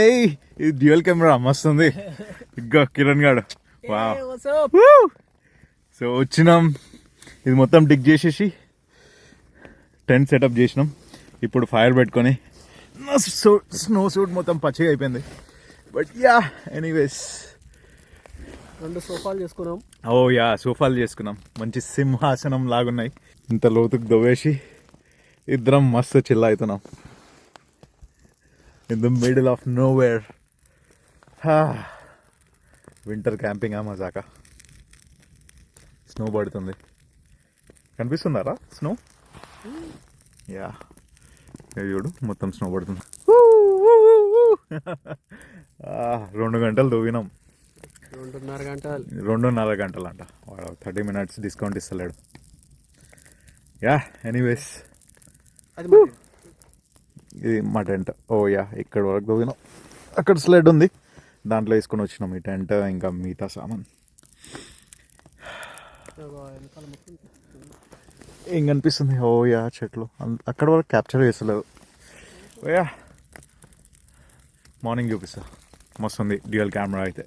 ఇది dual camera మస్తుంది. ఇంకా కిరణ్ గాడు సో వచ్చినాం. ఇది మొత్తం డిగ్ చేసేసి టెంట్ సెటప్ చేసినాం. ఇప్పుడు ఫైర్ పెట్టుకొని స్నో సూట్ మొత్తం పచ్చిగా అయిపోయింది. బట్ యా ఎనీవేస్ 2 సోఫాలు చేసుకున్నాం. ఓ యా సోఫాలు చేసుకున్నాం. మంచి సింహాసనం లాగున్నాయి. ఇంత లోతుకు దవ్వేసి ఇద్దరం మస్తు చిల్ అవుతున్నాం. In the middle of nowhere. Winter camping మజాకా. స్నో పడుతుంది, కనిపిస్తుందారా స్నో? యా చూడు మొత్తం స్నో పడుతుంది. 2 గంటలు దూవినాం. 2.5 గంటలు అంట. 30 minutes డిస్కౌంట్ ఇస్తలేడు. యా ఎనీవేస్ ఇది మా టెంట్. ఓ యా ఇక్కడ వరకు దూవినాం. అక్కడ స్లెడ్ ఉంది, దాంట్లో వేసుకొని వచ్చినాం ఈ టెంట్ ఇంకా మిగతా సామాన్. ఏం కనిపిస్తుంది? ఓ యా చెట్లు అక్కడ వరకు క్యాప్చర్ చేస్తలేదు. ఓ యా మార్నింగ్ చూపిస్తా. మస్తు ఉంది డ్యూయల్ కెమెరా అయితే.